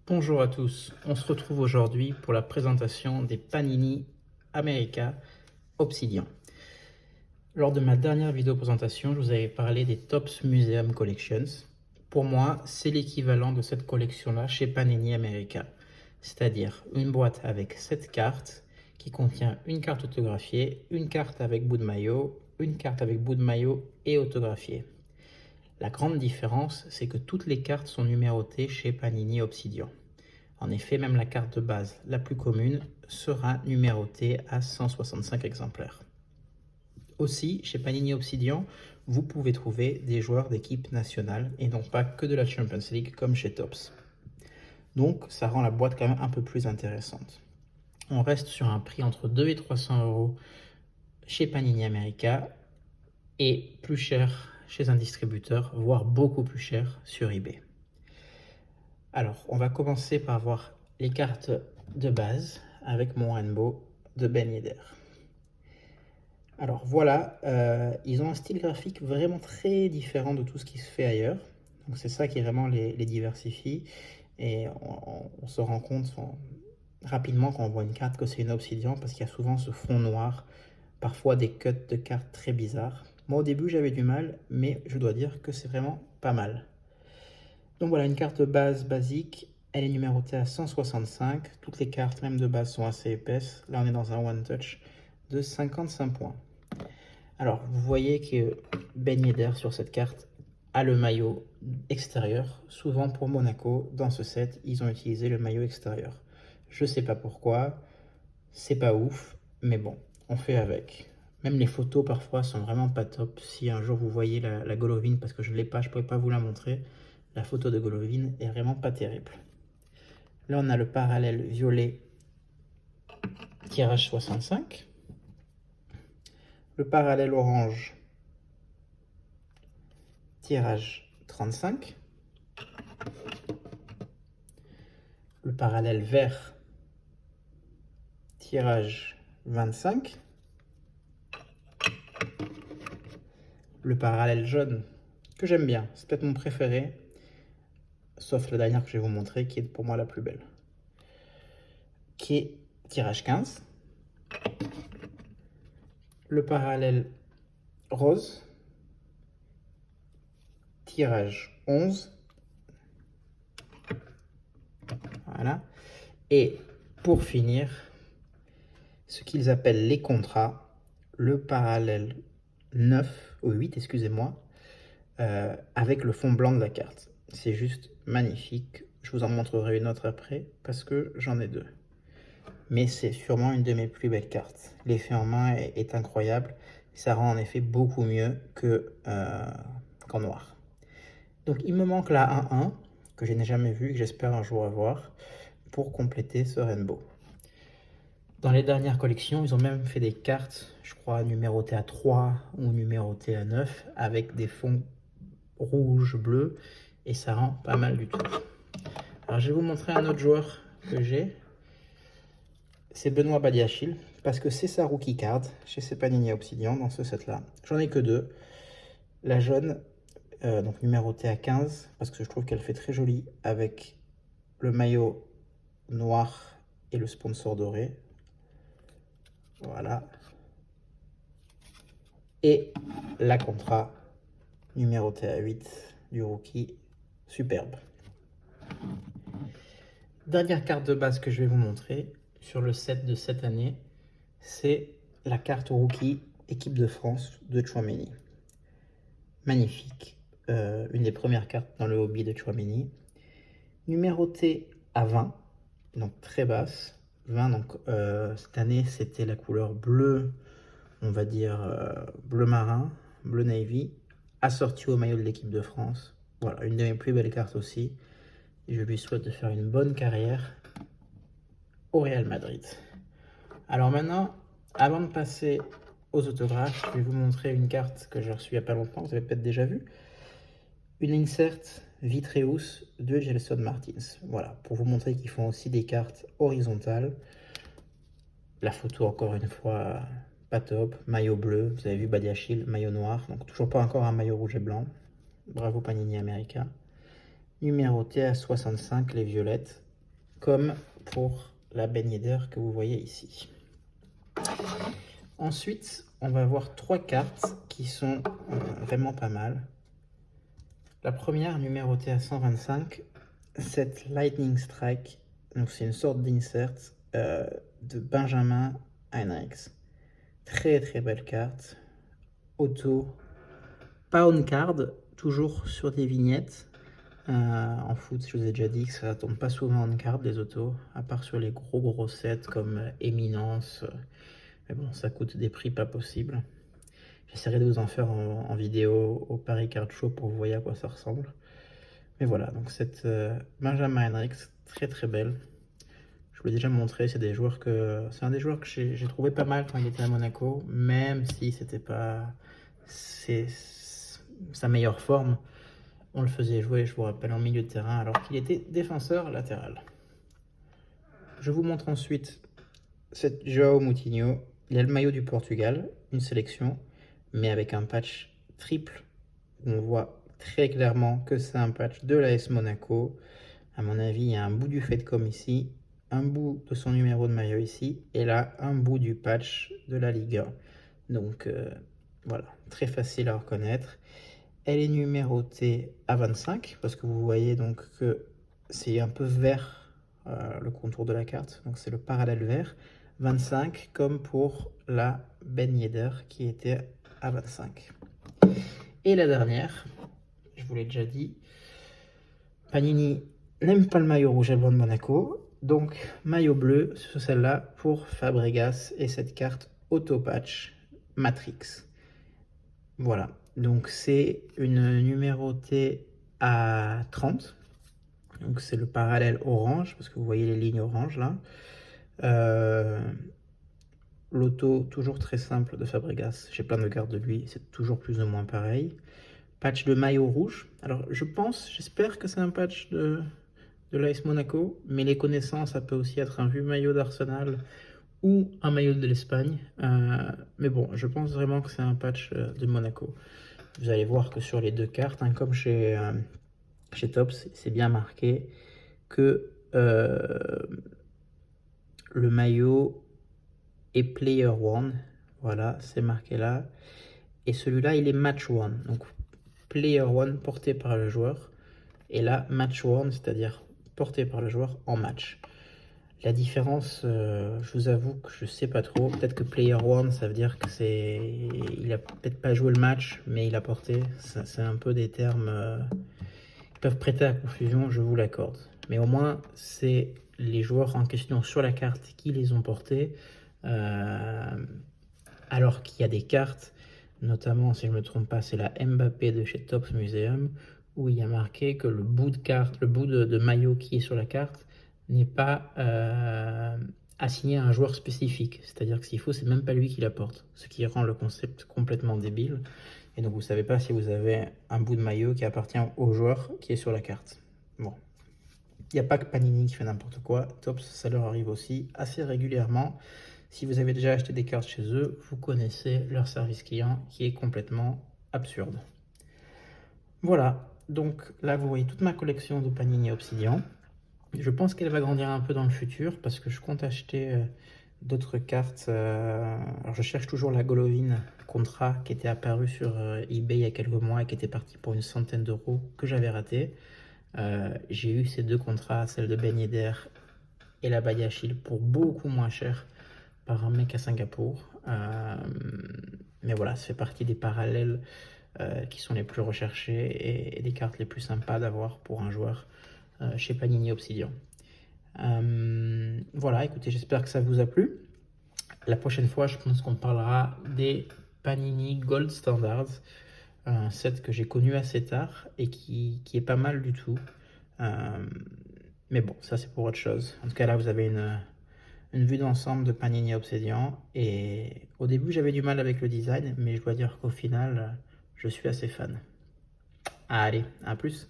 Bonjour à tous, on se retrouve aujourd'hui pour la présentation des Panini America Obsidian. Lors de ma dernière vidéo présentation, je vous avais parlé des Topps Museum Collections. Pour moi, c'est l'équivalent de cette collection-là chez Panini America, c'est-à-dire une boîte avec 7 cartes qui contient une carte autographiée, une carte avec bout de maillot, une carte avec bout de maillot et autographiée. La grande différence, c'est que toutes les cartes sont numérotées chez Panini Obsidian. En effet, même la carte de base la plus commune sera numérotée à 165 exemplaires. Aussi, chez Panini Obsidian, vous pouvez trouver des joueurs d'équipe nationale et non pas que de la Champions League comme chez Topps. Donc, ça rend la boîte quand même un peu plus intéressante. On reste sur un prix entre 2 et 300 euros chez Panini America et plus cher chez un distributeur, voire beaucoup plus cher sur eBay. Alors, on va commencer par voir les cartes de base avec mon rainbow de Ben Yedder. Alors voilà, ils ont un style graphique vraiment très différent de tout ce qui se fait ailleurs. Donc c'est ça qui vraiment les diversifie. Et on se rend compte rapidement quand on voit une carte que c'est une obsidian parce qu'il y a souvent ce fond noir, parfois des cuts de cartes très bizarres. Moi au début j'avais du mal, mais je dois dire que c'est vraiment pas mal. Donc voilà, une carte de base basique, elle est numérotée à 165. Toutes les cartes, même de base, sont assez épaisses. Là, on est dans un one touch de 55 points. Alors, vous voyez que Ben Yedder sur cette carte a le maillot extérieur. Souvent pour Monaco, dans ce set, ils ont utilisé le maillot extérieur. Je sais pas pourquoi, c'est pas ouf, mais bon, on fait avec. Même les photos parfois sont vraiment pas top. Si un jour vous voyez la Golovin, parce que je ne l'ai pas, je ne pourrais pas vous la montrer, la photo de Golovin est vraiment pas terrible. Là, on a le parallèle violet, tirage 65. Le parallèle orange, tirage 35. Le parallèle vert, tirage 25. Le parallèle jaune, que j'aime bien, c'est peut-être mon préféré, sauf la dernière que je vais vous montrer, qui est pour moi la plus belle, qui est tirage 15. Le parallèle rose, tirage 11. Voilà. Et pour finir, ce qu'ils appellent les contrats, le parallèle 9, ou 8, excusez-moi, avec le fond blanc de la carte. C'est juste magnifique. Je vous en montrerai une autre après, parce que j'en ai deux. Mais c'est sûrement une de mes plus belles cartes. L'effet en main est incroyable. Ça rend en effet beaucoup mieux qu'en noir. Donc il me manque la 1-1, que je n'ai jamais vue, que j'espère un jour avoir, pour compléter ce rainbow. Dans les dernières collections, ils ont même fait des cartes, je crois, numérotées à 3 ou numérotées à 9, avec des fonds rouge, bleu, et ça rend pas mal du tout. Alors je vais vous montrer un autre joueur que j'ai. C'est Benoît Badiachil, parce que c'est sa rookie card chez ces Panini Obsidian dans ce set-là. J'en ai que deux. La jaune, donc numérotée à 15, parce que je trouve qu'elle fait très jolie avec le maillot noir et le sponsor doré. Voilà. Et la contrat numérotée à 8 du rookie, superbe. Dernière carte de base que je vais vous montrer sur le set de cette année, c'est la carte rookie équipe de France de Tchouaméni. Magnifique, une des premières cartes dans le hobby de Tchouaméni. Numérotée à 20, donc très basse. 20, donc cette année c'était la couleur bleu, on va dire bleu marin, bleu navy, assorti au maillot de l'équipe de France. Voilà, une de mes plus belles cartes aussi. Et je lui souhaite de faire une bonne carrière au Real Madrid. Alors maintenant, avant de passer aux autographes, je vais vous montrer une carte que j'ai reçue il n'y a pas longtemps, vous avez peut-être déjà vu. Une insert Vitreus de Gelson Martins. Voilà, pour vous montrer qu'ils font aussi des cartes horizontales. La photo, encore une fois, pas top. Maillot bleu, vous avez vu Badiachil, maillot noir. Donc toujours pas encore un maillot rouge et blanc. Bravo Panini America. Numéroté à 65, les violettes. comme pour la Ben Yedder que vous voyez ici. Ensuite, on va voir 3 cartes qui sont vraiment pas mal. La première, numérotée à 125, cette Lightning Strike. Donc c'est une sorte d'insert de Benjamin Heinrichs. Très très belle carte. Auto, pas on card, toujours sur des vignettes. En foot, je vous ai déjà dit que ça tombe pas souvent en card les autos, à part sur les gros sets comme Éminence. Mais bon, ça coûte des prix pas possibles. J'essaierai de vous en faire en vidéo au Paris Card Show pour que vous voyez à quoi ça ressemble. Mais voilà, donc cette Benjamin Henriks, très très belle. Je vous l'ai déjà montré, c'est un des joueurs que j'ai trouvé pas mal quand il était à Monaco, même si c'était pas sa meilleure forme. On le faisait jouer, je vous rappelle, en milieu de terrain, alors qu'il était défenseur latéral. Je vous montre ensuite cette João Moutinho. Il a le maillot du Portugal, une sélection, mais avec un patch triple. On voit très clairement que c'est un patch de l'AS Monaco. À mon avis, il y a un bout du fait comme ici, un bout de son numéro de maillot ici, et là, un bout du patch de la Liga. Donc voilà, très facile à reconnaître. Elle est numérotée à 25, parce que vous voyez donc que c'est un peu vert le contour de la carte, donc c'est le parallèle vert. 25 comme pour la Ben Yedder qui était à 25. Et la dernière, je vous l'ai déjà dit, Panini n'aime pas le maillot rouge et blanc de Monaco, donc maillot bleu sur celle-là pour Fabregas et cette carte Auto-Patch Matrix. Voilà, donc c'est une numérotée à 30, donc c'est le parallèle orange, parce que vous voyez les lignes oranges là. L'auto, toujours très simple de Fabregas, j'ai plein de cartes de lui, c'est toujours plus ou moins pareil. Patch de maillot rouge, alors j'espère que c'est un patch de l'AS Monaco, mais les connaissances, ça peut aussi être un vieux maillot d'Arsenal ou un maillot de l'Espagne. Mais bon, je pense vraiment que c'est un patch de Monaco. Vous allez voir que sur les deux cartes, hein, comme chez Topps, c'est bien marqué que le maillot est Player One. Voilà, c'est marqué là. Et celui-là, il est Match One. Donc, Player One porté par le joueur. Et là, Match One, c'est-à-dire porté par le joueur en match. La différence, je vous avoue que je sais pas trop. Peut-être que Player One, ça veut dire que il a peut-être pas joué le match, mais il a porté. C'est un peu des termes qui peuvent prêter à confusion, je vous l'accorde. Mais au moins, c'est les joueurs en question sur la carte qui les ont portés. Alors qu'il y a des cartes, notamment, si je ne me trompe pas, c'est la Mbappé de chez Topps Museum, où il y a marqué que le bout de carte, le bout de maillot qui est sur la carte n'est pas assigné à un joueur spécifique. C'est-à-dire que s'il faut, c'est même pas lui qui la porte, ce qui rend le concept complètement débile. Et donc vous savez pas si vous avez un bout de maillot qui appartient au joueur qui est sur la carte. Bon, il n'y a pas que Panini qui fait n'importe quoi. Topps, ça leur arrive aussi assez régulièrement. Si vous avez déjà acheté des cartes chez eux, vous connaissez leur service client qui est complètement absurde. Voilà, donc là vous voyez toute ma collection de Panini Obsidian. Je pense qu'elle va grandir un peu dans le futur parce que je compte acheter d'autres cartes. Alors je cherche toujours la Golovin Contra qui était apparue sur eBay il y a quelques mois et qui était partie pour une centaine d'euros que j'avais raté. J'ai eu ces deux contrats, celle de Ben Yedder et la Badiachil, pour beaucoup moins cher par un mec à Singapour. Mais voilà, ça fait partie des parallèles qui sont les plus recherchés et des cartes les plus sympas d'avoir pour un joueur chez Panini Obsidian. Voilà, écoutez, j'espère que ça vous a plu. La prochaine fois, je pense qu'on parlera des Panini Gold Standards, un set que j'ai connu assez tard et qui est pas mal du tout. Mais bon, ça c'est pour autre chose. En tout cas, là, vous avez une vue d'ensemble de Panini Obsidian. Et au début, j'avais du mal avec le design, mais je dois dire qu'au final, je suis assez fan. Allez, à plus!